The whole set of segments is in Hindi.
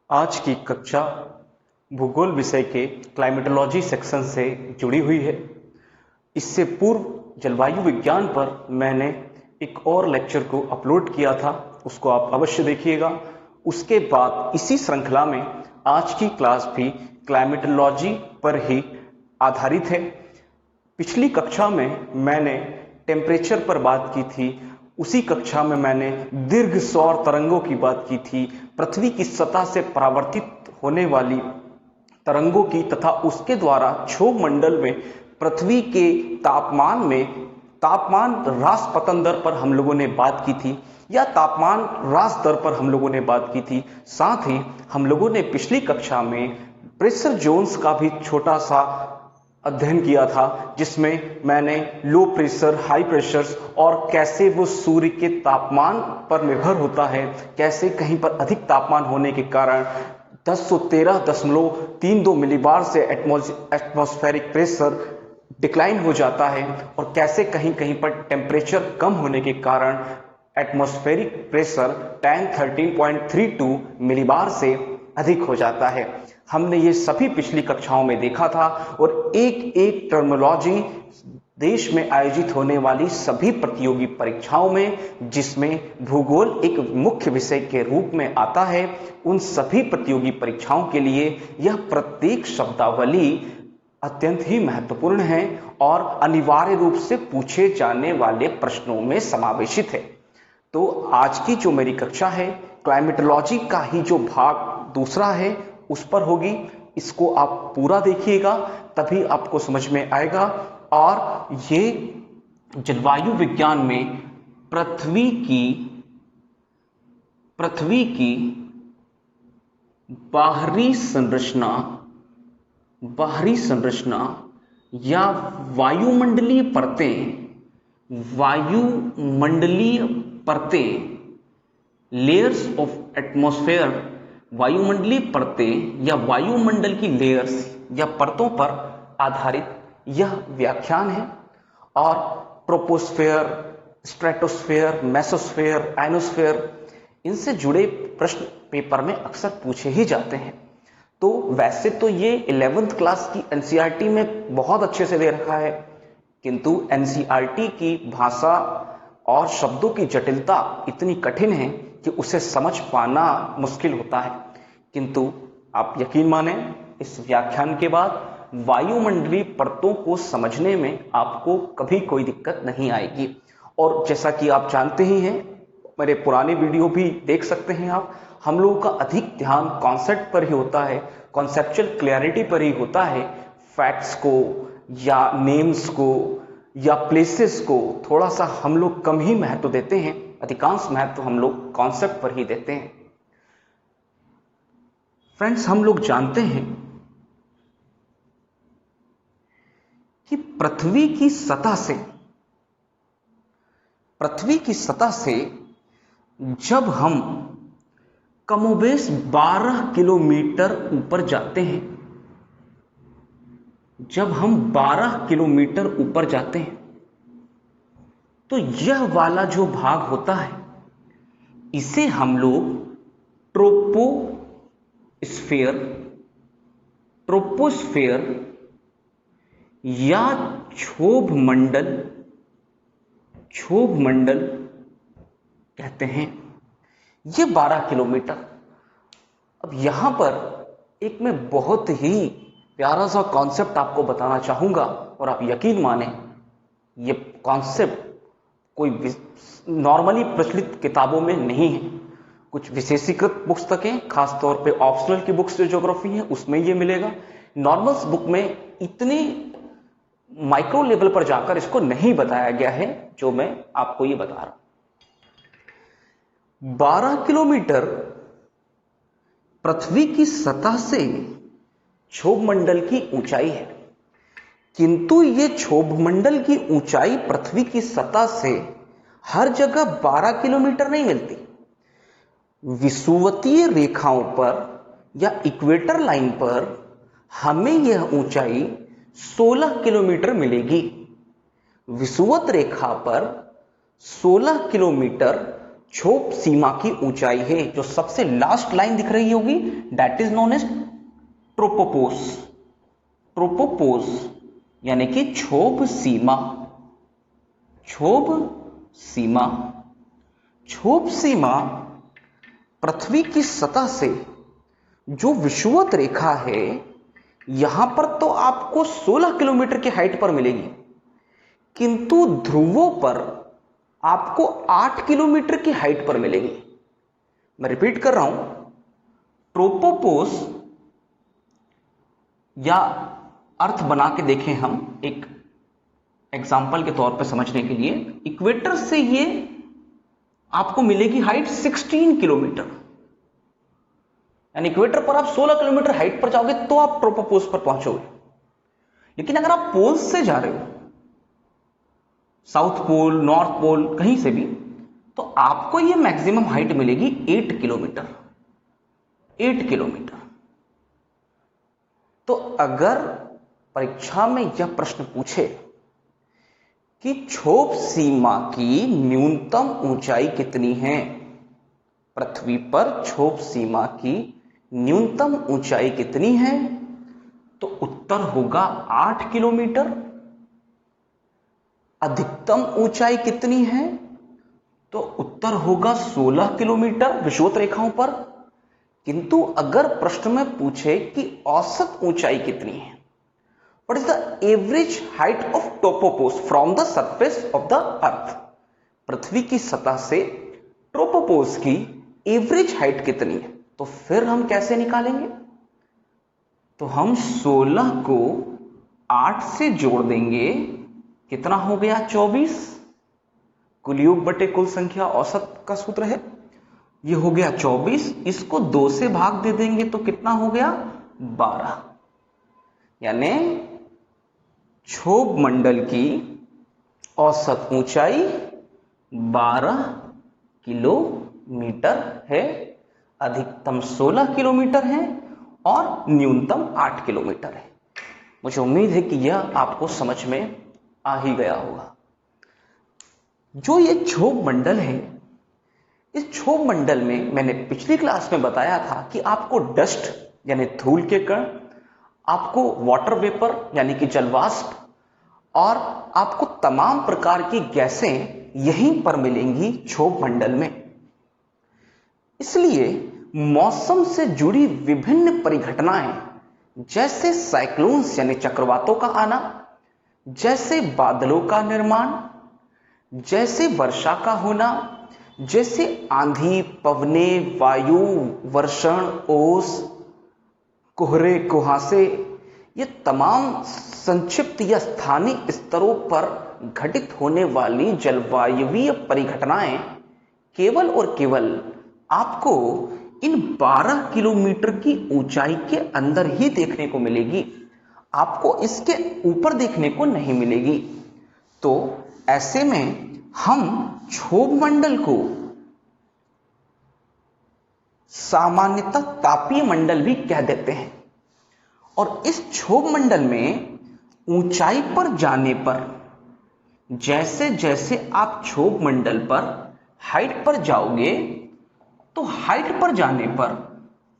आज की कक्षा भूगोल विषय के क्लाइमेटोलॉजी सेक्शन से जुड़ी हुई है। इससे पूर्व जलवायु विज्ञान पर मैंने एक और लेक्चर को अपलोड किया था, उसको आप अवश्य देखिएगा। उसके बाद इसी श्रृंखला में आज की क्लास भी क्लाइमेटोलॉजी पर ही आधारित है। पिछली कक्षा में मैंने टेम्परेचर पर बात की थी, उसी कक्षा में मैंने दीर्घ सौर तरंगों की बात की थी, पृथ्वी की सतह से परावर्तित होने वाली तरंगों की तथा उसके द्वारा क्षोभ मंडल में पृथ्वी के तापमान ह्रास पतन दर पर हम लोगों ने बात की थी, या तापमान ह्रास दर पर हम लोगों ने बात की थी। साथ ही हम लोगों ने पिछली कक्षा में प्रेशर जोन्स का भी छोटा सा अध्ययन किया था, जिसमें मैंने लो प्रेशर, हाई प्रेशर्स और कैसे वो सूर्य के तापमान पर निर्भर होता है, कैसे कहीं पर अधिक तापमान होने के कारण 1013.32 मिलीबार से एटमॉस्फेरिक प्रेशर डिक्लाइन हो जाता है, और कैसे कहीं कहीं पर टेम्परेचर कम होने के कारण एटमॉस्फेरिक प्रेशर 1013.32 मिलीबार से अधिक हो जाता है। हमने ये सभी पिछली कक्षाओं में देखा था, और एक एक टर्मिनोलॉजी देश में आयोजित होने वाली सभी प्रतियोगी परीक्षाओं में, जिसमें भूगोल एक मुख्य विषय के रूप में आता है, उन सभी प्रतियोगी परीक्षाओं के लिए यह प्रत्येक शब्दावली अत्यंत ही महत्वपूर्ण है और अनिवार्य रूप से पूछे जाने वाले प्रश्नों में समावेशित है। तो आज की जो मेरी कक्षा है, क्लाइमेटोलॉजी का ही जो भाग दूसरा है उस पर होगी। इसको आप पूरा देखिएगा, तभी आपको समझ में आएगा। और ये जलवायु विज्ञान में पृथ्वी की बाहरी संरचना या वायुमंडलीय परतें लेयर्स ऑफ एटमॉस्फेयर, वायुमंडलीय परतें या वायुमंडल की लेयर्स या परतों पर आधारित यह व्याख्यान है। और ट्रोपोस्फेयर, स्ट्रेटोस्फेयर, मेसोस्फेयर, आयनोस्फेयर, इनसे जुड़े प्रश्न पेपर में अक्सर पूछे ही जाते हैं। तो वैसे तो ये 11th क्लास की एनसीईआरटी में बहुत अच्छे से दे रखा है, किंतु एनसीईआरटी की भाषा और शब्दों की जटिलता इतनी कठिन है कि उसे समझ पाना मुश्किल होता है। किंतु आप यकीन माने, इस व्याख्यान के बाद वायुमंडलीय परतों को समझने में आपको कभी कोई दिक्कत नहीं आएगी। और जैसा कि आप जानते ही हैं, मेरे पुराने वीडियो भी देख सकते हैं आप, हम लोगों का अधिक ध्यान कॉन्सेप्ट पर ही होता है, कॉन्सेप्चुअल क्लैरिटी पर ही होता है। फैक्ट्स को या नेम्स को या प्लेसेस को थोड़ा सा हम लोग कम ही महत्व देते हैं, अधिकांश महत्व हम लोग कॉन्सेप्ट पर ही देते हैं। फ्रेंड्स, हम लोग जानते हैं कि पृथ्वी की सतह से जब हम कमोबेश 12 किलोमीटर ऊपर जाते हैं, तो यह वाला जो भाग होता है, इसे हम लोग ट्रोपोस्फेयर या क्षोभ मंडल कहते हैं। ये 12 किलोमीटर। अब यहां पर एक मैं बहुत ही प्यारा सा कॉन्सेप्ट आपको बताना चाहूंगा, और आप यकीन माने, ये कॉन्सेप्ट कोई नॉर्मली प्रचलित किताबों में नहीं है। कुछ विशेषीकृत पुस्तकें, खासतौर पे ऑप्शनल की बुक्स जो ज्योग्राफी है उसमें ये मिलेगा। नॉर्मल्स बुक में इतने माइक्रो लेवल पर जाकर इसको नहीं बताया गया है जो मैं आपको ये बता रहा हूं। 12 किलोमीटर पृथ्वी की सतह से क्षोभ मंडल की ऊंचाई है, किंतु ये क्षोभ मंडल की ऊंचाई पृथ्वी की सतह से हर जगह 12 किलोमीटर नहीं मिलती। विषुवतीय रेखाओं पर या इक्वेटर लाइन पर हमें यह ऊंचाई 16 किलोमीटर मिलेगी। विषुवत रेखा पर 16 किलोमीटर क्षोभ सीमा की ऊंचाई है। जो सबसे लास्ट लाइन दिख रही होगी दैट इज नोन एज ट्रोपोपोज। ट्रोपोपोज यानी कि क्षोभ सीमा। क्षोभ सीमा, क्षोभ सीमा पृथ्वी की सतह से जो विषुवत रेखा है, यहां पर तो आपको 16 किलोमीटर की हाइट पर मिलेगी, किंतु ध्रुवों पर आपको 8 किलोमीटर की हाइट पर मिलेगी। मैं रिपीट कर रहा हूं, ट्रोपोपोज या अर्थ बना के देखें हम एक एग्जाम्पल के तौर पर समझने के लिए। इक्वेटर से ये आपको मिलेगी हाइट 16 किलोमीटर, यानी इक्वेटर पर आप 16 किलोमीटर हाइट पर जाओगे तो आप ट्रोपोपोज पर पहुंचोगे। लेकिन अगर आप पोल से जा रहे हो, साउथ पोल, नॉर्थ पोल, कहीं से भी, तो आपको यह मैक्सिमम हाइट मिलेगी 8 किलोमीटर। 8 किलोमीटर। तो अगर परीक्षा में यह प्रश्न पूछे कि क्षोभ सीमा की न्यूनतम ऊंचाई कितनी है, पृथ्वी पर क्षोभ सीमा की न्यूनतम ऊंचाई कितनी है, तो उत्तर होगा 8 किलोमीटर। अधिकतम ऊंचाई कितनी है, तो उत्तर होगा 16 किलोमीटर विषुवत रेखाओं पर। किंतु अगर प्रश्न में पूछे कि औसत ऊंचाई कितनी है, what is the average height of tropopause from the surface of the earth, पृथ्वी की सतह से ट्रोपोपोज की एवरेज हाइट कितनी है, तो फिर हम कैसे निकालेंगे? तो हम 16 को 8 से जोड़ देंगे, कितना हो गया 24। कुल योग बटे कुल संख्या औसत का सूत्र है, ये हो गया 24। इसको 2 से भाग दे देंगे तो कितना हो गया 12। यानी क्षोभ मंडल की औसत ऊंचाई 12 किलोमीटर है, अधिकतम 16 किलोमीटर है और न्यूनतम 8 किलोमीटर है। मुझे उम्मीद है कि यह आपको समझ में आ ही गया होगा। जो ये क्षोभ मंडल है, इस क्षोभ मंडल में मैंने पिछली क्लास में बताया था कि आपको डस्ट यानी धूल के कण, आपको वाटर वेपर यानी कि जलवाष्प, और आपको तमाम प्रकार की गैसें यहीं पर मिलेंगी क्षोभ मंडल में। इसलिए मौसम से जुड़ी विभिन्न परिघटनाएं, जैसे साइक्लोन्स यानी चक्रवातों का आना, जैसे बादलों का निर्माण, जैसे वर्षा का होना, जैसे आंधी, पवने, वायु, वर्षण, ओस, कोहरे, कुहासे, ये तमाम संक्षिप्त या स्थानीय स्तरों पर घटित होने वाली जलवायुवीय परिघटनाएं केवल और केवल आपको इन 12 किलोमीटर की ऊंचाई के अंदर ही देखने को मिलेगी, आपको इसके ऊपर देखने को नहीं मिलेगी। तो ऐसे में हम क्षोभ मंडल को सामान्यतः तापीय मंडल भी कह देते हैं। और इस क्षोभ मंडल में ऊंचाई पर जाने पर, जैसे जैसे आप क्षोभ मंडल पर हाइट पर जाओगे, तो हाइट पर जाने पर,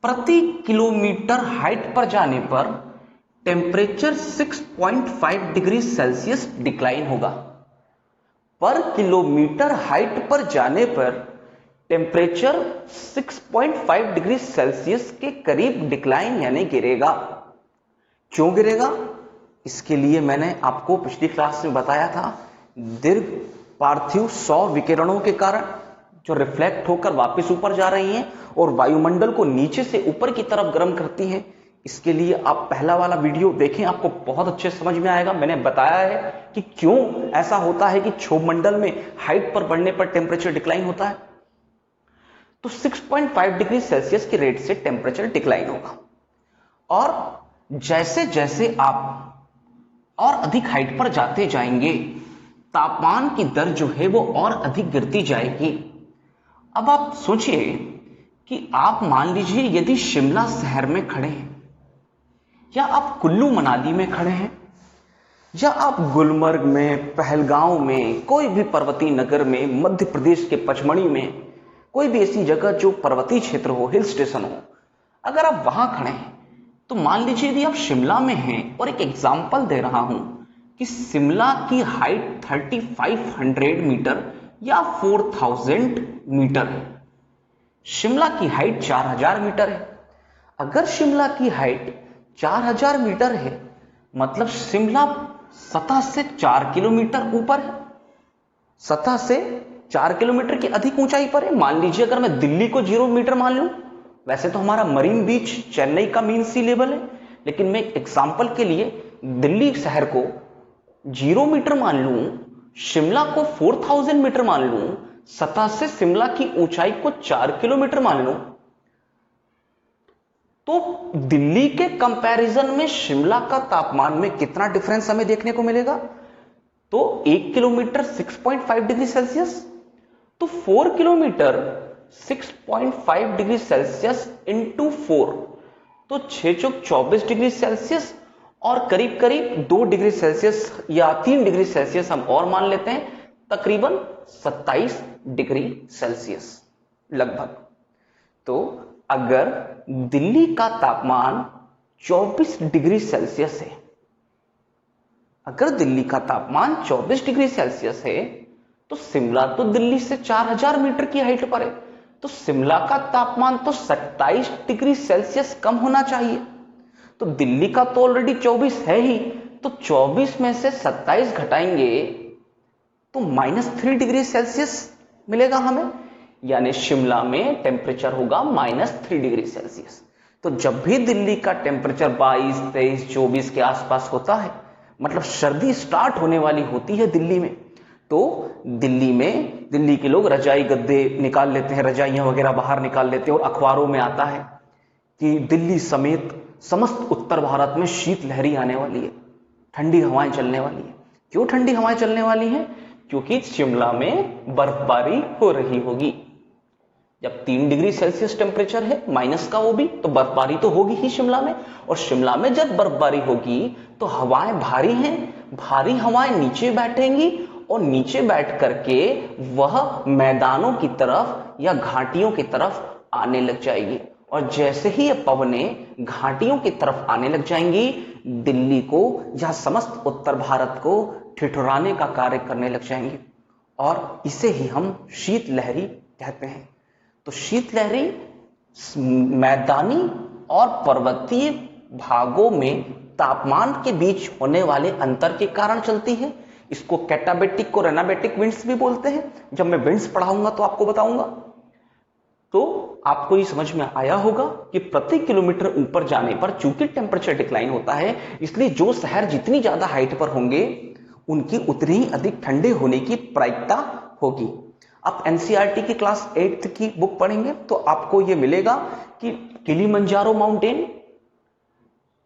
प्रति किलोमीटर हाइट पर जाने पर टेम्परेचर 6.5 डिग्री सेल्सियस डिक्लाइन होगा। पर किलोमीटर हाइट पर जाने पर टेम्परेचर 6.5 डिग्री सेल्सियस के करीब डिक्लाइन यानी गिरेगा। क्यों गिरेगा? इसके लिए मैंने आपको पिछली क्लास में बताया था, दीर्घ पार्थिव सौर विकिरणों के कारण जो रिफ्लेक्ट होकर वापस ऊपर जा रही हैं और वायुमंडल को नीचे से ऊपर की तरफ गर्म करती हैं। इसके लिए आप पहला वाला वीडियो देखें, आपको बहुत अच्छे समझ में आएगा। मैंने बताया है कि क्यों ऐसा होता है कि क्षोभ मंडल में हाइट पर बढ़ने पर टेम्परेचर डिक्लाइन होता है। तो 6.5 डिग्री सेल्सियस की रेट से टेम्परेचर डिक्लाइन होगा, और जैसे जैसे आप और अधिक हाइट पर जाते जाएंगे, तापमान की दर जो है वो और अधिक गिरती जाएगी। अब आप सोचिए कि आप मान लीजिए यदि शिमला शहर में खड़े हैं, या आप कुल्लू मनाली में खड़े हैं, या आप गुलमर्ग में, पहलगांव में, कोई भी पर्वतीय नगर में, मध्य प्रदेश के पचमढ़ी में, कोई भी ऐसी जगह जो पर्वतीय क्षेत्र हो, हिल स्टेशन हो, अगर आप वहां खड़े हैं तो मान लीजिए यदि आप शिमला में हैं, और एक एग्जांपल दे रहा हूं कि शिमला की हाइट 3500 मीटर या 4000 मीटर है, शिमला की हाइट 4000 मीटर है। अगर शिमला की हाइट 4000 मीटर है मतलब शिमला सतह से 4 किलोमीटर ऊपर है, सतह से 4 किलोमीटर की अधिक ऊंचाई पर है। मान लीजिए अगर मैं दिल्ली को 0 मीटर मान लूं, वैसे तो हमारा मरीन बीच चेन्नई का मीन सी लेवल है, लेकिन मैं एग्जांपल के लिए दिल्ली शहर को 0 मीटर मान लूं, शिमला को 4000 मीटर मान लूं, सतह से शिमला की ऊंचाई को 4 किलोमीटर मान लूं, तो दिल्ली के कंपैरिजन में शिमला का तापमान में कितना डिफरेंस हमें देखने को मिलेगा? तो 1 किलोमीटर 6.5 डिग्री सेल्सियस, तो 4 किलोमीटर 6.5 डिग्री सेल्सियस इंटू 4, तो 6 चौक 24 डिग्री सेल्सियस, और करीब करीब 2 डिग्री सेल्सियस या 3 डिग्री सेल्सियस हम और मान लेते हैं, तकरीबन 27 डिग्री सेल्सियस लगभग। तो अगर दिल्ली का तापमान 24 डिग्री सेल्सियस है, अगर दिल्ली का तापमान 24 डिग्री सेल्सियस है, तो शिमला तो दिल्ली से 4000 मीटर की हाइट पर है, तो शिमला का तापमान तो 27 डिग्री सेल्सियस कम होना चाहिए। तो दिल्ली का तो ऑलरेडी 24 है ही, तो 24 में से 27 घटाएंगे तो -3 डिग्री सेल्सियस मिलेगा हमें, यानी शिमला में टेम्परेचर होगा -3 डिग्री सेल्सियस। तो जब भी दिल्ली का टेम्परेचर 22, 23, 24 के आसपास होता है, मतलब सर्दी स्टार्ट होने वाली होती है दिल्ली में, तो दिल्ली के लोग रजाई गद्दे निकाल लेते हैं, रजाइयां वगैरह बाहर निकाल लेते हैं, और अखबारों में आता है कि दिल्ली समेत समस्त उत्तर भारत में शीतलहरी आने वाली है, ठंडी हवाएं चलने वाली है। क्यों ठंडी हवाएं चलने वाली हैं? क्योंकि शिमला में बर्फबारी हो रही होगी। जब 3 डिग्री सेल्सियस टेम्परेचर है, माइनस का वो भी, तो बर्फबारी तो होगी ही शिमला में, और शिमला में जब बर्फबारी होगी तो हवाएं भारी हैं, भारी हवाएं नीचे बैठेंगी, और नीचे बैठ करके वह मैदानों की तरफ या घाटियों की तरफ आने लग जाएगी, और जैसे ही ये पवनें घाटियों की तरफ आने लग जाएंगी, दिल्ली को या समस्त उत्तर भारत को ठिठुराने का कार्य करने लग जाएंगे, और इसे ही हम शीतलहरी कहते हैं। तो शीतलहरी मैदानी और पर्वतीय भागों में तापमान के बीच होने वाले अंतर के कारण चलती है। इसको कैटाबेटिक और एनाबेटिक विंड्स भी बोलते हैं। जब मैं विंड्स पढ़ाऊंगा तो आपको बताऊंगा। तो आपको ये समझ में आया होगा कि प्रति किलोमीटर ऊपर जाने पर चूंकि टेम्परेचर डिक्लाइन होता है, इसलिए जो शहर जितनी ज्यादा हाइट पर होंगे उनकी उतनी ही अधिक ठंडे होने की प्रायिकता होगी। आप एनसीईआरटी की क्लास 8th की बुक पढ़ेंगे तो आपको यह मिलेगा कि किलिमंजारो माउंटेन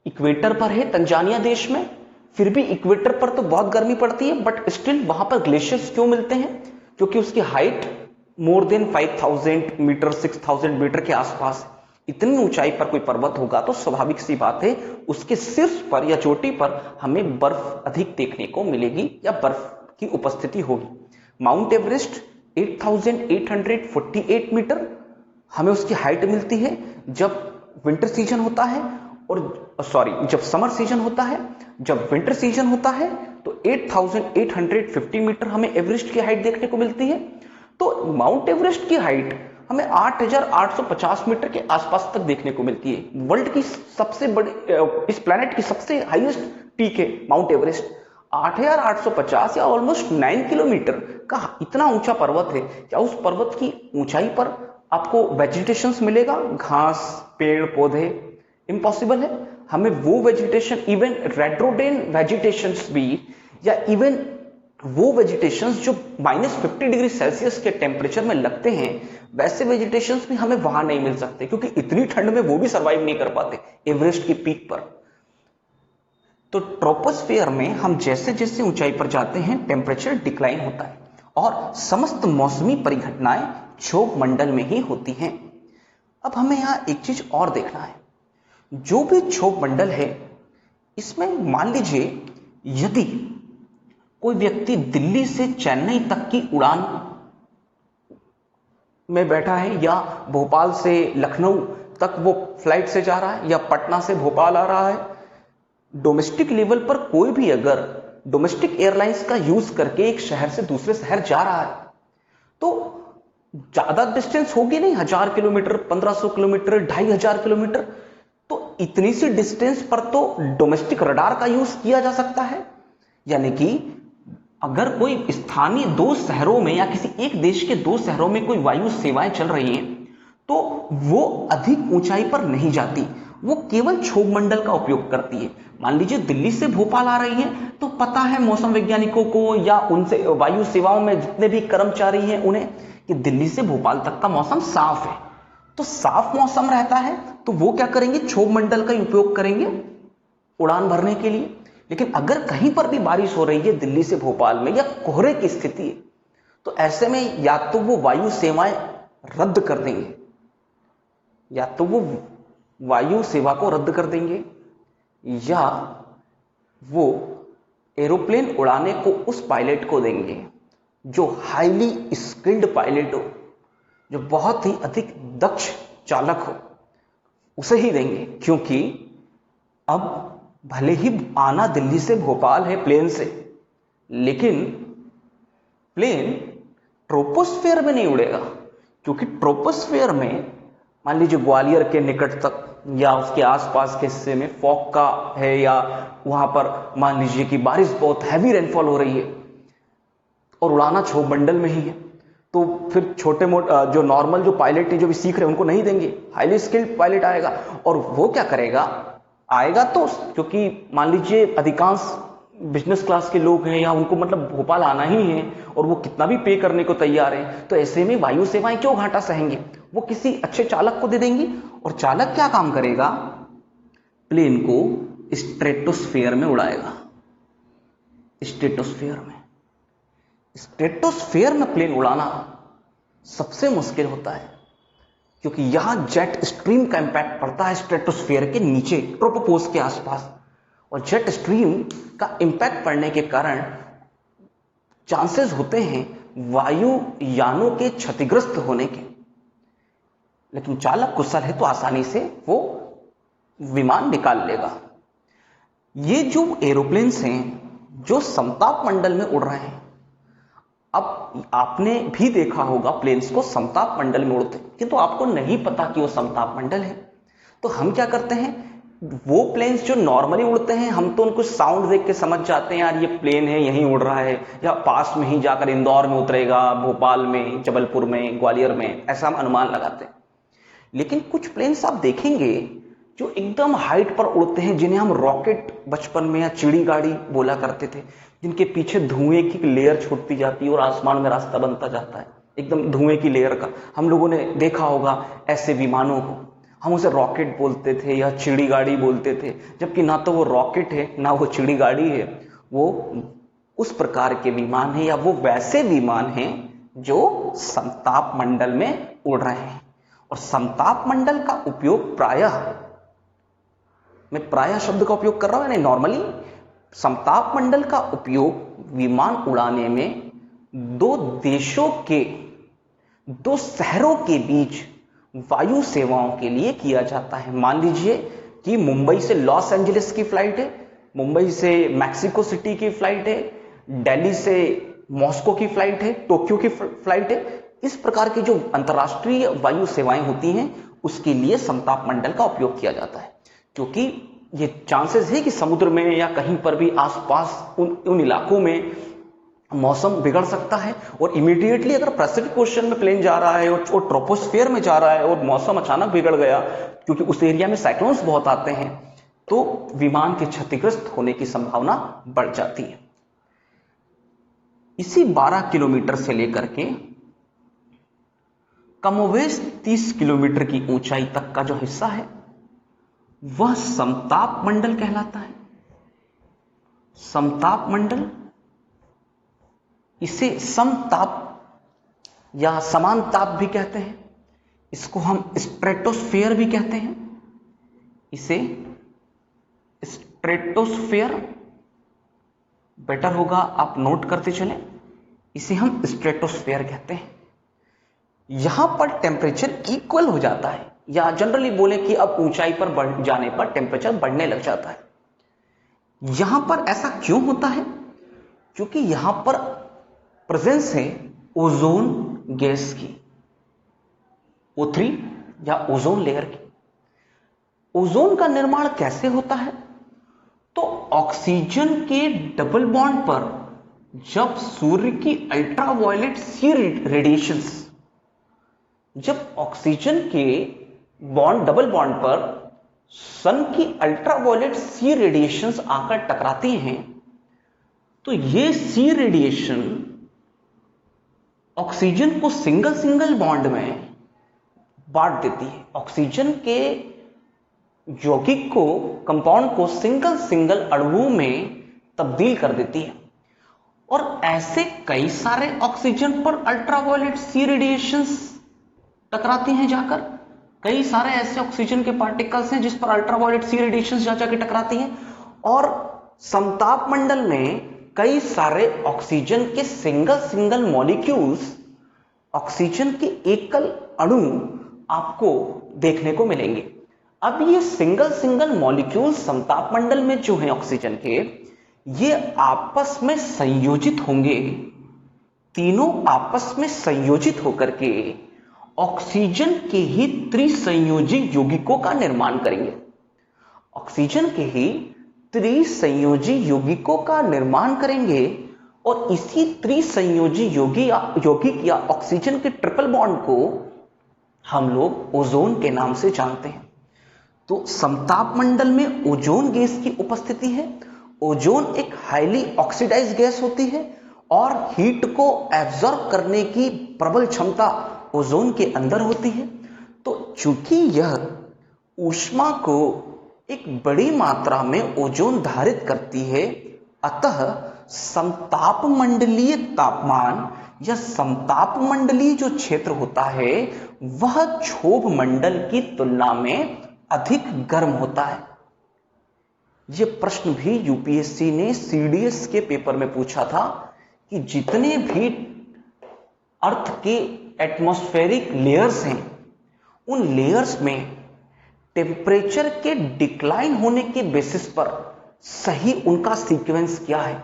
इक्वेटर पर है तंजानिया देश में, फिर भी इक्वेटर पर तो बहुत गर्मी पड़ती है, बट स्टिल वहां पर ग्लेशियर्स क्यों मिलते हैं? क्योंकि उसकी height more than 5000 metre 6000 metre के आसपास, इतनी ऊंचाई पर कोई पर्वत होगा तो स्वाभाविक सी बात है उसके शीर्ष पर या चोटी पर हमें बर्फ अधिक देखने को मिलेगी या बर्फ की उपस्थिति होगी। माउंट एवरेस्ट 8848 मीटर हमें उसकी हाइट मिलती है जब विंटर सीजन होता है, और जब समर सीजन होता है। जब विंटर सीजन होता है तो 8850 मीटर हमें एवरेस्ट की हाइट देखने को मिलती है। तो माउंट एवरेस्ट की हाइट हमें 8850 मीटर के आसपास तक देखने को मिलती है। वर्ल्ड की सबसे बड़ी, इस प्लैनेट की सबसे हाईएस्ट पीक है माउंट एवरेस्ट। 8850 या ऑलमोस्ट 9 किलोमीटर का इतना ऊंचा पर्वत है। क्या उस पर्वत की ऊंचाई पर आपको वेजिटेशंस मिलेगा, घास पेड़ पौधे? इम्पॉसिबल है। हमें वो वेजिटेशन, इवन रेट्रोडेन वेजिटेशंस भी, या इवन वो वेजिटेशंस जो -50 डिग्री सेल्सियस के टेम्परेचर में लगते हैं, वैसे वेजिटेशंस भी हमें वहां नहीं मिल सकते, क्योंकि इतनी ठंड में वो भी सर्वाइव नहीं कर पाते एवरेस्ट की पीक पर। तो ट्रोपोस्फियर में हम जैसे जैसे ऊंचाई पर जाते हैं टेम्परेचर डिक्लाइन होता है, और समस्त मौसमी परिघटनाएं क्षोभ मंडल में ही होती हैं। अब हमें यहां एक चीज और देखना है, जो भी क्षोभ मंडल है इसमें मान लीजिए यदि कोई व्यक्ति दिल्ली से चेन्नई तक की उड़ान में बैठा है या भोपाल से लखनऊ तक वो फ्लाइट से जा रहा है या पटना से भोपाल आ रहा है, डोमेस्टिक लेवल पर कोई भी अगर डोमेस्टिक एयरलाइंस का यूज करके एक शहर से दूसरे शहर जा रहा है तो ज्यादा डिस्टेंस होगी नहीं, 1000 किलोमीटर, 1500 किलोमीटर, 2500 किलोमीटर, तो इतनी सी डिस्टेंस पर तो डोमेस्टिक रडार का यूज किया जा सकता है। यानी कि अगर कोई स्थानीय दो शहरों में या किसी एक देश के दो शहरों में कोई वायु सेवाएं चल रही हैं तो वो अधिक ऊंचाई पर नहीं जाती, वो केवल क्षोभ मंडल का उपयोग करती है। मान लीजिए दिल्ली से भोपाल आ रही है तो पता है मौसम वैज्ञानिकों को या उनसे वायु सेवाओं में जितने भी कर्मचारी हैं उन्हें कि दिल्ली से भोपाल तक का मौसम साफ है, तो साफ मौसम रहता है तो वो क्या करेंगे, क्षोभ मंडल का उपयोग करेंगे उड़ान भरने के लिए। लेकिन अगर कहीं पर भी बारिश हो रही है दिल्ली से भोपाल में या कोहरे की स्थिति है तो ऐसे में या तो वो वायु सेवाएं रद्द कर देंगे, या तो वो वायु सेवा को रद्द कर देंगे या वो एरोप्लेन उड़ाने को उस पायलट को देंगे जो हाईली स्किल्ड पायलट हो, जो बहुत ही अधिक दक्ष चालक हो, उसे ही देंगे। क्योंकि अब भले ही आना दिल्ली से भोपाल है प्लेन से, लेकिन प्लेन ट्रोपोस्फेयर में नहीं उड़ेगा, क्योंकि ट्रोपोस्फेयर में मान लीजिए ग्वालियर के निकट तक या उसके आसपास के हिस्से में फॉग का है या वहां पर मान लीजिए कि बारिश बहुत हैवी रेनफॉल हो रही है और उड़ाना क्षोभ मंडल में ही है, तो फिर छोटे मोटे जो नॉर्मल जो पायलट है जो भी सीख रहे हैं उनको नहीं देंगे, हाईली स्किल्ड पायलट आएगा। और वो क्या करेगा, आएगा तो क्योंकि मान लीजिए अधिकांश बिजनेस क्लास के लोग हैं या उनको मतलब भोपाल आना ही है और वो कितना भी पे करने को तैयार है, तो ऐसे में वायु सेवाएं क्यों घाटा सहेंगे, वो किसी अच्छे चालक को दे देंगी। और चालक क्या काम करेगा, प्लेन को स्ट्रेटोस्फेयर में उड़ाएगा। स्ट्रेटोस्फेयर में प्लेन उड़ाना सबसे मुश्किल होता है, क्योंकि यहां जेट स्ट्रीम का इंपैक्ट पड़ता है स्ट्रेटोस्फेयर के नीचे ट्रोपोपोज के आसपास, और जेट स्ट्रीम का इंपैक्ट पड़ने के कारण चांसेस होते हैं वायुयानों के क्षतिग्रस्त होने के। लेकिन चालक कुशल है तो आसानी से वो विमान निकाल लेगा। ये जो एरोप्लेन्स हैं जो समताप मंडल में उड़ रहे हैं, अब आपने भी देखा होगा प्लेन्स को समताप मंडल में उड़ते, किंतु आपको नहीं पता कि वो समताप मंडल है। तो हम क्या करते हैं, वो प्लेन्स जो नॉर्मली उड़ते हैं हम तो उनको साउंड देख के समझ जाते हैं यार ये प्लेन है यहीं उड़ रहा है, या पास में ही जाकर इंदौर में उतरेगा, भोपाल में, जबलपुर में, ग्वालियर में, ऐसा हम अनुमान लगाते हैं। लेकिन कुछ प्लेन्स आप देखेंगे जो एकदम हाइट पर उड़ते हैं, जिन्हें हम रॉकेट बचपन में या चिड़ी गाड़ी बोला करते थे, जिनके पीछे धुएं की लेयर छूटती जाती है और आसमान में रास्ता बनता जाता है एकदम धुएं की लेयर का। हम लोगों ने देखा होगा ऐसे विमानों को, हम उसे रॉकेट बोलते थे या चिड़ी गाड़ी बोलते थे, जबकि ना तो वो रॉकेट है ना वो चिड़ी गाड़ी है, वो उस प्रकार के विमान है या वो वैसे विमान हैं जो समताप मंडल में उड़ रहे हैं। और समताप मंडल का उपयोग प्रायः, मैं प्रायः शब्द का उपयोग कर रहा हूं यानी नॉर्मली, समताप मंडल का उपयोग विमान उड़ाने में दो देशों के, दो शहरों के बीच वायु सेवाओं के लिए किया जाता है। मान लीजिए कि मुंबई से लॉस एंजलिस की फ्लाइट है, मुंबई से मैक्सिको सिटी की फ्लाइट है, दिल्ली से मॉस्को की फ्लाइट है, टोक्यो की फ्लाइट है। इस प्रकार की जो अंतर्राष्ट्रीय वायु सेवाएं होती हैं उसके लिए समताप मंडल का उपयोग किया जाता है, क्योंकि ये चांसेस है कि समुद्र में या कहीं पर भी आसपास उन इलाकों में मौसम बिगड़ सकता है, और इमीडिएटली अगर प्रेसिडेंट पोजीशन में प्लेन जा रहा है और ट्रोपोस्फेयर में जा रहा है और मौसम अचानक बिगड़ गया, क्योंकि उस एरिया में साइक्लोन्स बहुत आते हैं, तो विमान के क्षतिग्रस्त होने की संभावना बढ़ जाती है। इसी 12 किलोमीटर से लेकर के कमोवेश 30 किलोमीटर की ऊंचाई तक का जो हिस्सा है वह समताप मंडल कहलाता है। समताप मंडल, इसे समताप या समान ताप भी कहते हैं, इसको हम स्ट्रेटोस्फेयर भी कहते हैं, इसे स्ट्रेटोस्फेयर बेटर होगा आप नोट करते चलें, इसे हम स्ट्रेटोस्फेयर कहते हैं। यहां पर टेम्परेचर इक्वल हो जाता है, या जनरली बोले कि अब ऊंचाई पर बढ़ जाने पर टेम्परेचर बढ़ने लग जाता है। यहां पर ऐसा क्यों होता है? क्योंकि यहां पर प्रेजेंस है ओजोन गैस की, O3 या ओजोन लेयर की। ओजोन का निर्माण कैसे होता है? तो ऑक्सीजन के डबल बॉन्ड पर जब सूर्य की अल्ट्रावायलेट सी रेडिएशंस, जब ऑक्सीजन के डबल बॉन्ड पर सन की अल्ट्रावायलेट सी रेडिएशंस आकर टकराती हैं, तो ये सी रेडिएशन ऑक्सीजन को सिंगल सिंगल बॉन्ड में बांट देती है, ऑक्सीजन के यौगिक को, कंपाउंड को सिंगल सिंगल अणुओं में तब्दील कर देती है। और ऐसे कई सारे ऑक्सीजन पर अल्ट्रावायलेट सी रेडिएशंस टकराती हैं जाकर, कई सारे ऐसे ऑक्सीजन के पार्टिकल्स हैं जिस पर अल्ट्रावायलेट सी रेडिएशंस जा जाकर टकराती हैं। और समताप मंडल में कई सारे ऑक्सीजन के सिंगल सिंगल मॉलिक्यूल्स, ऑक्सीजन के एकल अणु आपको देखने को मिलेंगे। अब ये सिंगल सिंगल मॉलिक्यूल्स समताप मंडल में जो है ऑक्सीजन के, ये आपस में संयोजित होंगे, तीनों आपस में संयोजित होकर के ऑक्सीजन के ही त्रिसंयोजी यौगिकों का निर्माण करेंगे। ऑक्सीजन के ही त्रिसंयोजी यौगिकों का निर्माण करेंगे और इसी त्रिसंयोजी यौगिक या ऑक्सीजन के ट्रिपल बॉन्ड को हम लोग ओजोन के नाम से जानते हैं। तो समताप मंडल में ओजोन गैस की उपस्थिति है। ओजोन एक हाईली ऑक्सीडाइज्ड गैस होती है और हीट को एब्जॉर्ब करने की प्रबल क्षमता ओजोन के अंदर होती है। तो चूंकि यह ऊष्मा को एक बड़ी मात्रा में ओजोन धारित करती है, अतः समताप मंडलीय तापमान या समताप मंडलीय जो क्षेत्र होता है वह क्षोभ मंडल की तुलना में अधिक गर्म होता है। यह प्रश्न भी यूपीएससी ने सीडीएस के पेपर में पूछा था कि जितने भी अर्थ के एटमॉस्फेरिक लेयर्स हैं, उन लेयर्स में टेम्परेचर के डिक्लाइन होने के बेसिस पर सही उनका सीक्वेंस क्या है।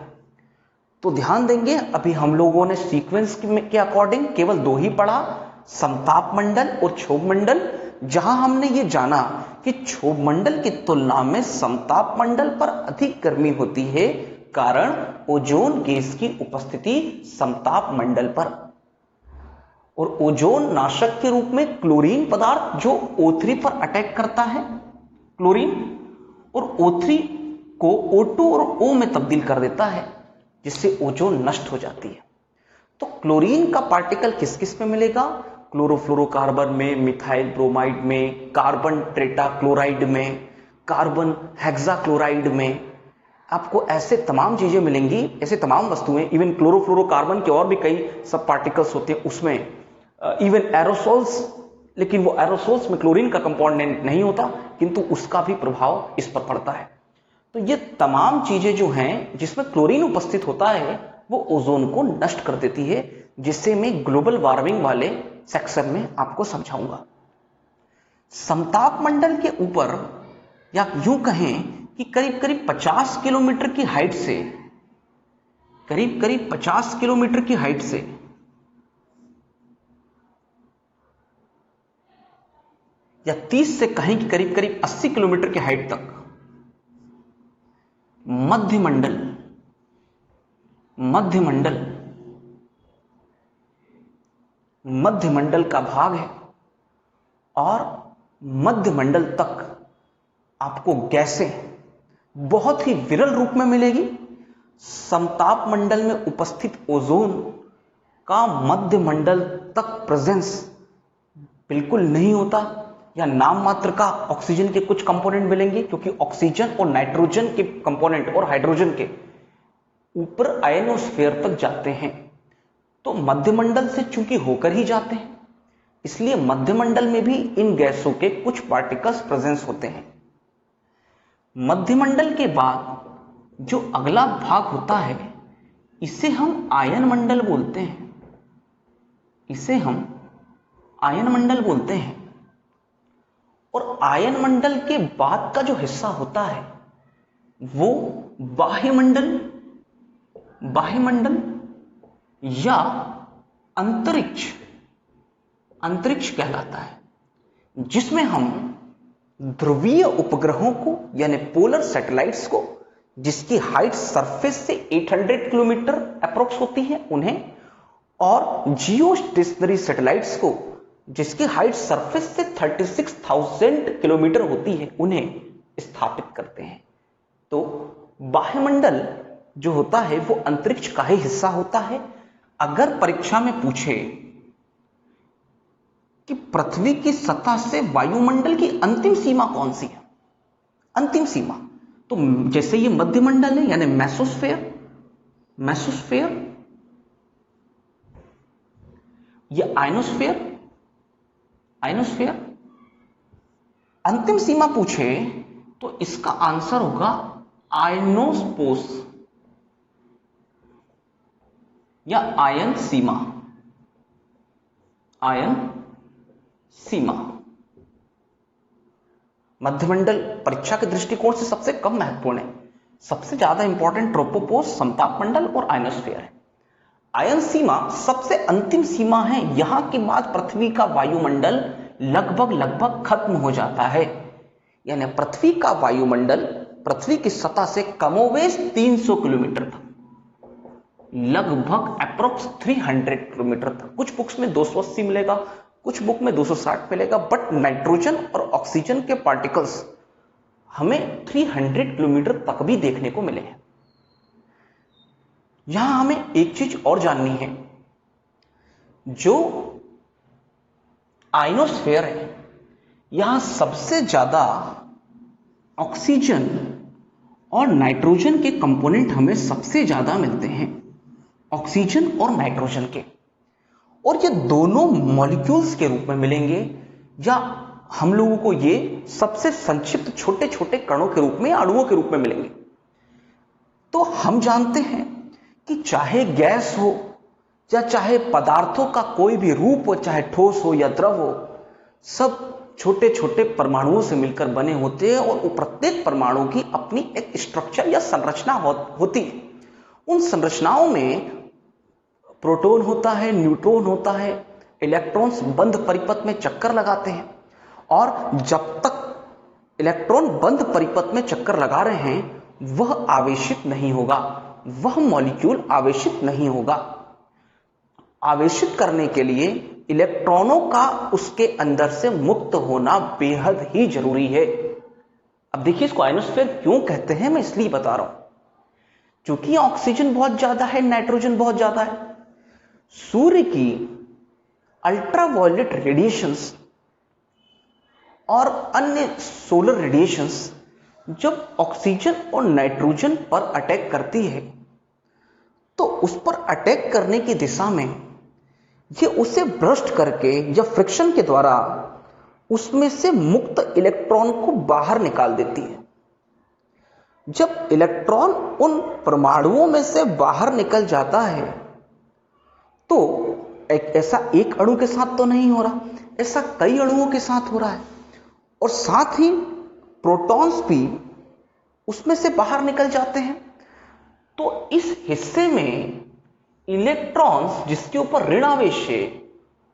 तो ध्यान देंगे, अभी हम लोगों ने सीक्वेंस के अकॉर्डिंग केवल दो ही पढ़ा, समताप मंडल और क्षोभ मंडल, जहां हमने ये जाना कि क्षोभ मंडल की तुलना में समताप मंडल पर अधिक गर्मी होती है, कारण ओजोन गैस की उपस्थिति समताप मंडल पर। और ओजोन नाशक के रूप में क्लोरीन पदार्थ जो O3 पर अटैक करता है, क्लोरीन, और O3 को O2 और O में तब्दील कर देता है, जिससे ओजोन नष्ट हो जाती है। तो क्लोरीन का पार्टिकल किस किस में मिलेगा? क्लोरोफ्लोरोकार्बन में, मिथाइल ब्रोमाइड में, कार्बन टेट्राक्लोराइड में, कार्बन हेक्साक्लोराइड में, आपको ऐसे तमाम चीजें मिलेंगी, ऐसे तमाम वस्तुएं। इवन क्लोरोफ्लोरोकार्बन के और भी कई सब पार्टिकल्स होते हैं उसमें, इवन एरोसोल्स, लेकिन वो एरोसोल्स में क्लोरीन का कंपोनेंट नहीं होता, किंतु उसका भी प्रभाव इस पर पड़ता है। तो ये तमाम चीजें जो हैं जिसमें क्लोरीन उपस्थित होता है वो ओजोन को नष्ट कर देती है, जिससे मैं ग्लोबल वार्मिंग वाले सेक्शन में आपको समझाऊंगा। समताप मंडल के ऊपर, या यूं कहें कि करीब करीब 50 किलोमीटर की हाइट से, करीब करीब 50 किलोमीटर की हाइट से या 30 से कहें कि करीब करीब 80 किलोमीटर की हाइट तक मध्यमंडल का भाग है, और मध्यमंडल तक आपको गैसें बहुत ही विरल रूप में मिलेगी। समताप मंडल में उपस्थित ओजोन का मध्यमंडल तक प्रेजेंस बिल्कुल नहीं होता, या नाम मात्र का ऑक्सीजन के कुछ कंपोनेंट मिलेंगे, क्योंकि ऑक्सीजन और नाइट्रोजन के कंपोनेंट और हाइड्रोजन के ऊपर आयनोस्फीयर तक जाते हैं। तो मध्यमंडल से चूंकि होकर ही जाते हैं, इसलिए मध्यमंडल में भी इन गैसों के कुछ पार्टिकल्स प्रेजेंस होते हैं। मध्यमंडल के बाद जो अगला भाग होता है, इसे हम आयन मंडल बोलते हैं। इसे हम आयन मंडल बोलते हैं। और आयन मंडल के बाद का जो हिस्सा होता है वो बाह्यमंडल या अंतरिक्ष कहलाता है, जिसमें हम ध्रुवीय उपग्रहों को यानी पोलर सैटेलाइट्स को, जिसकी हाइट सरफेस से 800 किलोमीटर अप्रोक्स होती है उन्हें, और जियो स्टेशनरी सैटेलाइट्स को जिसकी हाइट सरफेस से 36,000 किलोमीटर होती है उन्हें स्थापित करते हैं। तो बाह्यमंडल जो होता है वो अंतरिक्ष का ही हिस्सा होता है। अगर परीक्षा में पूछे कि पृथ्वी की सतह से वायुमंडल की अंतिम सीमा कौन सी है, अंतिम सीमा, तो जैसे ये मध्यमंडल है यानी मेसोस्फेयर या आयनोस्फेयर, अंतिम सीमा पूछे तो इसका आंसर होगा आयनोस्पोस या आयन सीमा। मध्यमंडल परीक्षा के दृष्टिकोण से सबसे कम महत्वपूर्ण है, सबसे ज्यादा इंपॉर्टेंट ट्रोपोपोस, समताप मंडल और आयनोस्फीयर है। आयन सीमा सबसे अंतिम सीमा है, यहां के बाद पृथ्वी का वायुमंडल लगभग खत्म हो जाता है। यानी पृथ्वी का वायुमंडल पृथ्वी की सतह से कमोवेश 300 किलोमीटर तक, लगभग अप्रोक्स 300 किलोमीटर तक। कुछ बुक्स में 280 मिलेगा, कुछ बुक में 260 मिलेगा, बट नाइट्रोजन और ऑक्सीजन के पार्टिकल्स हमें 300 किलोमीटर तक भी देखने को मिले हैं। यहां हमें एक चीज और जाननी है, जो आयनोस्फेयर है यहां सबसे ज्यादा ऑक्सीजन और नाइट्रोजन के कंपोनेंट हमें सबसे ज्यादा मिलते हैं, ऑक्सीजन और नाइट्रोजन के। और ये दोनों मॉलिक्यूल्स के रूप में मिलेंगे, या हम लोगों को ये सबसे संक्षिप्त छोटे छोटे कणों के रूप में, अणुओं के रूप में मिलेंगे। तो हम जानते हैं कि चाहे गैस हो या चाहे पदार्थों का कोई भी रूप हो, चाहे ठोस हो या द्रव हो, सब छोटे छोटे परमाणुओं से मिलकर बने होते हैं और प्रत्येक परमाणु की अपनी एक स्ट्रक्चर या संरचना होती है। उन संरचनाओं में प्रोटॉन होता है, न्यूट्रॉन होता है, इलेक्ट्रॉन्स बंद परिपथ में चक्कर लगाते हैं, और जब तक इलेक्ट्रॉन बंद परिपथ में चक्कर लगा रहे हैं वह आवेशित नहीं होगा, वह मॉलिक्यूल आवेशित नहीं होगा। आवेशित करने के लिए इलेक्ट्रॉनों का उसके अंदर से मुक्त होना बेहद ही जरूरी है। अब देखिए, इसको आयनोस्फीयर क्यों कहते हैं, मैं इसलिए बता रहा हूं, क्योंकि ऑक्सीजन बहुत ज्यादा है, नाइट्रोजन बहुत ज्यादा है। सूर्य की अल्ट्रावायलेट रेडिएशंस और अन्य सोलर रेडिएशंस जब ऑक्सीजन और नाइट्रोजन पर अटैक करती है, तो उस पर अटैक करने की दिशा में ये उसे ब्रस्ट करके या फ्रिक्शन के द्वारा उसमें से मुक्त इलेक्ट्रॉन को बाहर निकाल देती है। जब इलेक्ट्रॉन उन परमाणुओं में से बाहर निकल जाता है तो ऐसा एक अणु के साथ तो नहीं हो रहा, ऐसा कई अणुओं के साथ हो रहा है, और साथ ही प्रोटॉन्स भी उसमें से बाहर निकल जाते हैं। तो इस हिस्से में इलेक्ट्रॉन्स जिसके ऊपर ऋण आवेश है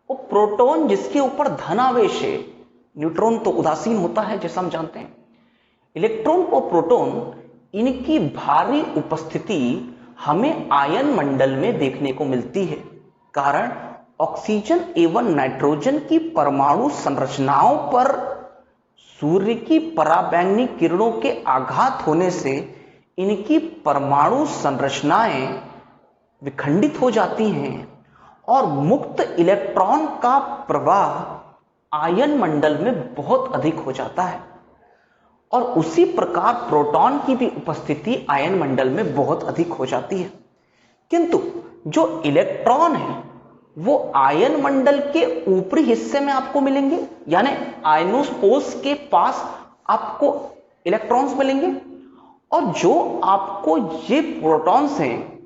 और प्रोटॉन जिसके ऊपर धन आवेश है, न्यूट्रॉन तो उदासीन होता है जैसा हम जानते हैं, इलेक्ट्रॉन और प्रोटॉन, इनकी भारी उपस्थिति हमें आयन मंडल में देखने को मिलती है। कारण ऑक्सीजन एवं नाइट्रोजन की परमाणु संरचनाओं पर सूर्य की पराबैंगनी किरणों के आघात होने से इनकी परमाणु संरचनाएं विखंडित हो जाती हैं और मुक्त इलेक्ट्रॉन का प्रवाह आयन मंडल में बहुत अधिक हो जाता है। और उसी प्रकार प्रोटॉन की भी उपस्थिति आयन मंडल में बहुत अधिक हो जाती है। किंतु जो इलेक्ट्रॉन है वो आयन मंडल के ऊपरी हिस्से में आपको मिलेंगे, यानी आयनोस्पोस के पास आपको इलेक्ट्रॉन्स मिलेंगे, और जो आपको ये प्रोटॉन्स हैं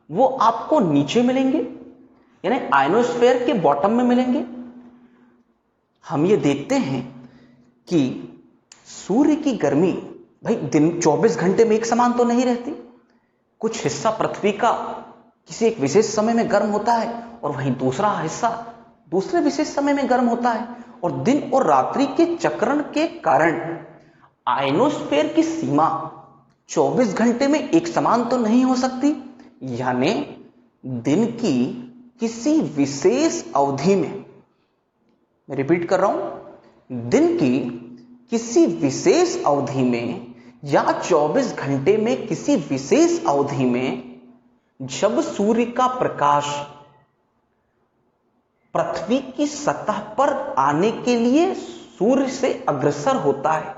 वो आपको नीचे मिलेंगे। यानी आयनोस्फीयर के बॉटम में मिलेंगे। हम ये देखते हैं कि सूर्य की गर्मी भाई दिन 24 घंटे में एक समान तो नहीं रहती। कुछ हिस्सा पृथ्वी का किसी एक विशेष समय में गर्म होता है और वहीं दूसरा हिस्सा दूसरे विशेष समय में गर्म होता है, और दिन और रात्रि के चक्रण के कारण आयनोस्फीयर की सीमा 24 घंटे में एक समान तो नहीं हो सकती। यानी दिन की किसी विशेष अवधि में, मैं रिपीट कर रहा हूं, दिन की किसी विशेष अवधि में या 24 घंटे में किसी विशेष अवधि में जब सूर्य का प्रकाश पृथ्वी की सतह पर आने के लिए सूर्य से अग्रसर होता है,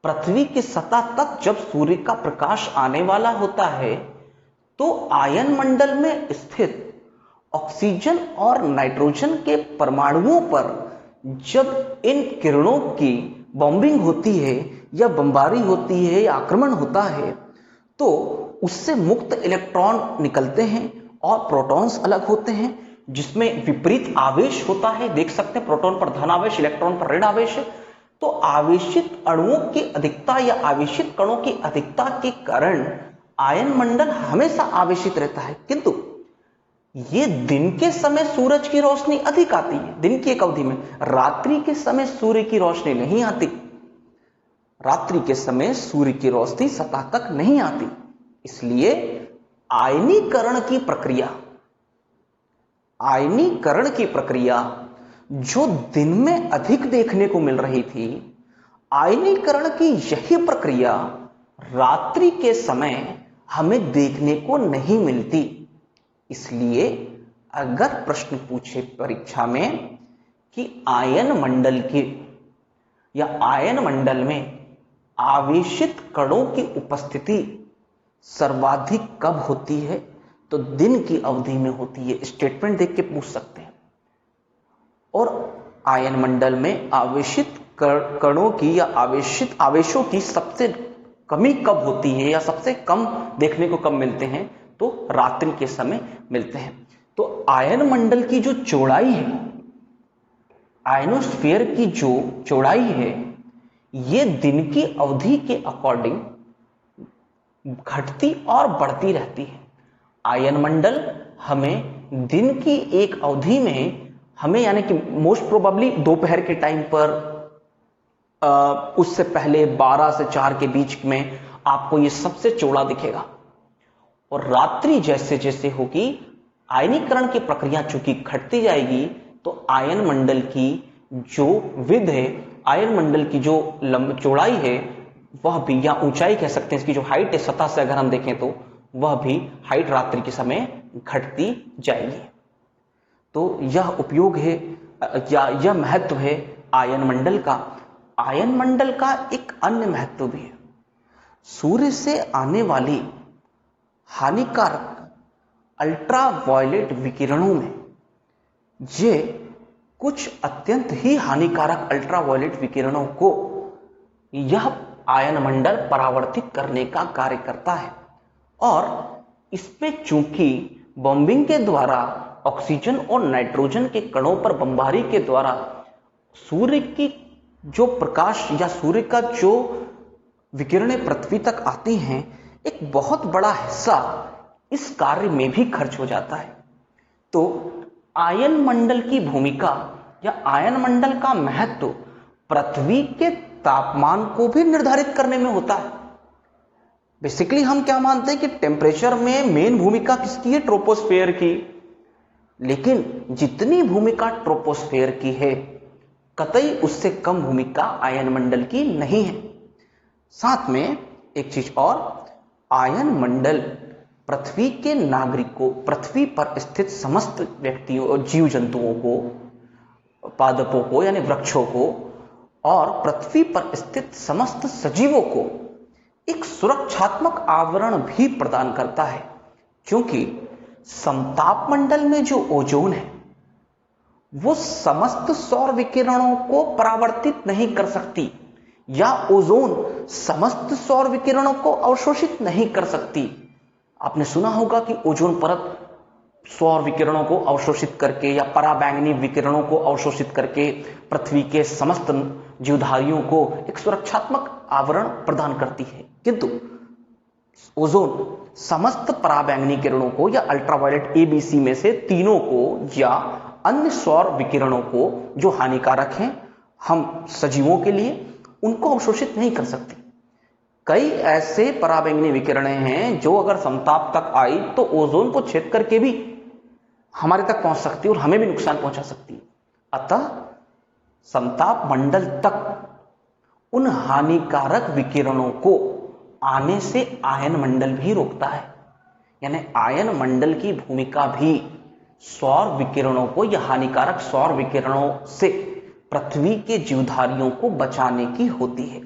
पृथ्वी की सतह तक जब सूर्य का प्रकाश आने वाला होता है, तो आयन मंडल में स्थित ऑक्सीजन और नाइट्रोजन के परमाणुओं पर जब इन किरणों की बॉम्बिंग होती है या बमबारी होती है या आक्रमण होता है, तो उससे मुक्त इलेक्ट्रॉन निकलते हैं और प्रोटॉन्स अलग होते हैं, जिसमें विपरीत आवेश होता है। देख सकते हैं प्रोटॉन पर धन आवेश, इलेक्ट्रॉन पर ऋण आवेश है। तो आवेशित अणुओं की अधिकता या आवेशित कणों की अधिकता के कारण आयन मंडल हमेशा आवेशित रहता है। किंतु ये दिन के समय सूरज की रोशनी अधिक आती है, दिन की एक अवधि में। रात्रि के समय सूर्य की रोशनी नहीं आती, रात्रि के समय सूर्य की रोशनी सतह तक नहीं आती। इसलिए आयनीकरण की प्रक्रिया जो दिन में अधिक देखने को मिल रही थी, आयनीकरण की यही प्रक्रिया रात्रि के समय हमें देखने को नहीं मिलती। इसलिए अगर प्रश्न पूछे परीक्षा में कि आयन मंडल में आवेशित कणों की उपस्थिति सर्वाधिक कब होती है, तो दिन की अवधि में होती है। स्टेटमेंट देख के पूछ सकते हैं। और आयन मंडल में आवेशित कणों की या आवेशों की सबसे कमी कब होती है या सबसे कम देखने को कब मिलते हैं, तो रात्रि के समय मिलते हैं। तो आयन मंडल की जो चौड़ाई है, आयनोस्फीयर की जो चौड़ाई है, ये दिन की अवधि के अकॉर्डिंग घटती और बढ़ती रहती है। आयन मंडल हमें दिन की एक अवधि में हमें यानी कि मोस्ट प्रोबेबली दोपहर के टाइम पर, उससे पहले 12 से 4 के बीच में आपको ये सबसे चौड़ा दिखेगा। और रात्रि जैसे जैसे होगी, आयनीकरण की प्रक्रिया चूंकि घटती जाएगी, तो आयन मंडल की जो विड्थ है, आयन मंडल की जो चौड़ाई है, वह भी, या ऊंचाई कह सकते हैं, इसकी जो हाइट है सतह से अगर हम देखें तो वह भी हाइट रात्रि के समय घटती जाएगी। तो यह उपयोग है या यह महत्व है आयन मंडल का। आयन मंडल का एक अन्य महत्व भी है। सूर्य से आने वाली हानिकारक अल्ट्रावायलेट विकिरणों में ये कुछ अत्यंत ही हानिकारक अल्ट्रावायलेट विकिरणों को यह आयन मंडल परावर्तित करने का कार्य करता है। और इसमें चूंकि बॉम्बिंग के द्वारा ऑक्सीजन और नाइट्रोजन के कणों पर बमबारी के द्वारा सूर्य की जो प्रकाश या सूर्य का जो विकिरणें पृथ्वी तक आती हैं, एक बहुत बड़ा हिस्सा इस कार्य में भी खर्च हो जाता है। तो आयन मंडल की भूमिका या आयन मंडल का महत्व पृथ्वी के तापमान को भी निर्धारित करने में होता है। बेसिकली हम क्या मानते हैं कि टेम्परेचर में मेन भूमिका किसकी है? ट्रोपोस्फेयर की। लेकिन जितनी भूमिका ट्रोपोस्फेयर की है, कतई उससे कम भूमिका आयन मंडल की नहीं है। साथ में एक चीज और, आयन मंडल पृथ्वी के नागरिकों, पृथ्वी पर स्थित समस्त व्यक्तियों और जीव जंतुओं को, पादपों को यानी वृक्षों को, और पृथ्वी पर स्थित समस्त सजीवों को एक सुरक्षात्मक आवरण भी प्रदान करता है। क्योंकि समताप मंडल में जो ओजोन है, वो समस्त सौर विकिरणों को परावर्तित नहीं कर सकती, या ओजोन समस्त सौर विकिरणों को अवशोषित नहीं कर सकती। आपने सुना होगा कि ओजोन परत सौर विकिरणों को अवशोषित करके या पराबैंगनी विकिरणों को अवशोषित करके पृथ्वी के समस्त जीवधारियों को एक सुरक्षात्मक आवरण प्रदान करती है, किंतु ओजोन समस्त पराबैंगनी किरणों को या अल्ट्रावायलेट ABC में से तीनों को या अन्य सौर विकिरणों को जो हानिकारक हैं हम सजीवों के लिए, उनको अवशोषित नहीं कर सकती। कई ऐसे पराबैंगनी विकिरणें हैं जो अगर समताप तक आई तो ओजोन को छेद करके भी हमारे तक पहुंच सकती है और हमें भी नुकसान पहुंचा सकती है। अतः समताप मंडल तक उन हानिकारक विकिरणों को आने से आयन मंडल भी रोकता है, यानी आयन मंडल की भूमिका भी सौर विकिरणों को या हानिकारक सौर विकिरणों से पृथ्वी के जीवधारियों को बचाने की होती है।